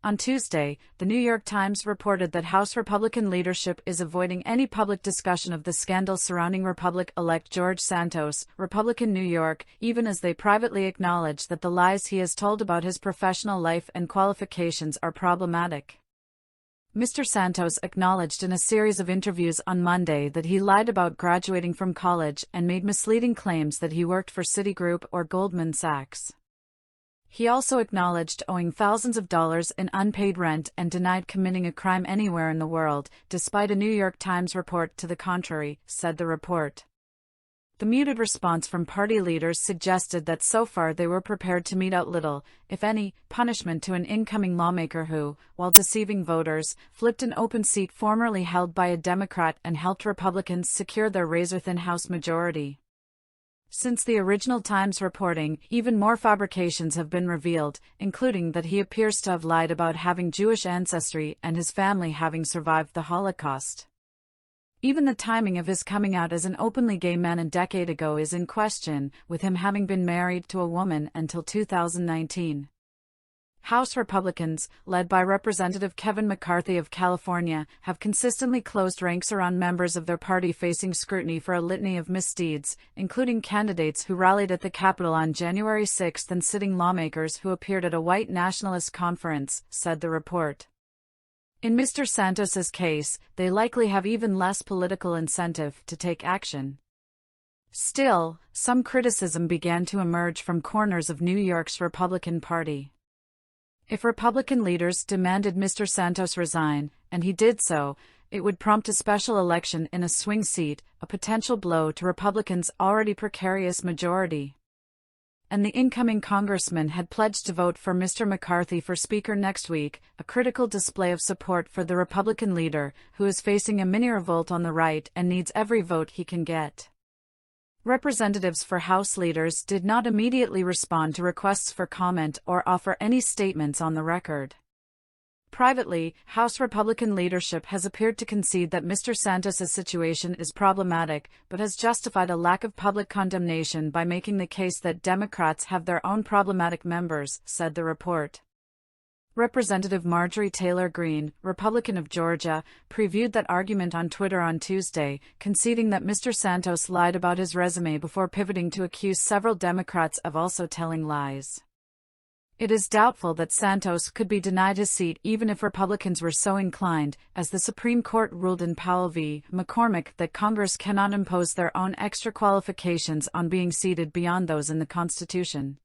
On Tuesday, the New York Times reported that House Republican leadership is avoiding any public discussion of the scandal surrounding Republican-elect George Santos, Republican New York, even as they privately acknowledge that the lies he has told about his professional life and qualifications are problematic. Mr. Santos acknowledged in a series of interviews on Monday that he lied about graduating from college and made misleading claims that he worked for Citigroup or Goldman Sachs. He also acknowledged owing thousands of dollars in unpaid rent and denied committing a crime anywhere in the world, despite a New York Times report to the contrary, said the report. The muted response from party leaders suggested that so far they were prepared to mete out little, if any, punishment to an incoming lawmaker who, while deceiving voters, flipped an open seat formerly held by a Democrat and helped Republicans secure their razor-thin House majority. Since the original Times reporting, even more fabrications have been revealed, including that he appears to have lied about having Jewish ancestry and his family having survived the Holocaust. Even the timing of his coming out as an openly gay man a decade ago is in question, with him having been married to a woman until 2019. House Republicans, led by Representative Kevin McCarthy of California, have consistently closed ranks around members of their party facing scrutiny for a litany of misdeeds, including candidates who rallied at the Capitol on January 6 and sitting lawmakers who appeared at a white nationalist conference, said the report. In Mr. Santos's case, they likely have even less political incentive to take action. Still, some criticism began to emerge from corners of New York's Republican Party. If Republican leaders demanded Mr. Santos resign, and he did so, it would prompt a special election in a swing seat, a potential blow to Republicans' already precarious majority. And the incoming congressman had pledged to vote for Mr. McCarthy for Speaker next week, a critical display of support for the Republican leader, who is facing a mini-revolt on the right and needs every vote he can get. Representatives for House leaders did not immediately respond to requests for comment or offer any statements on the record. Privately, House Republican leadership has appeared to concede that Mr. Santos's situation is problematic, but has justified a lack of public condemnation by making the case that Democrats have their own problematic members, said the report. Representative Marjorie Taylor Greene, Republican of Georgia, previewed that argument on Twitter on Tuesday, conceding that Mr. Santos lied about his resume before pivoting to accuse several Democrats of also telling lies. It is doubtful that Santos could be denied his seat even if Republicans were so inclined, as the Supreme Court ruled in Powell v. McCormick that Congress cannot impose their own extra qualifications on being seated beyond those in the Constitution.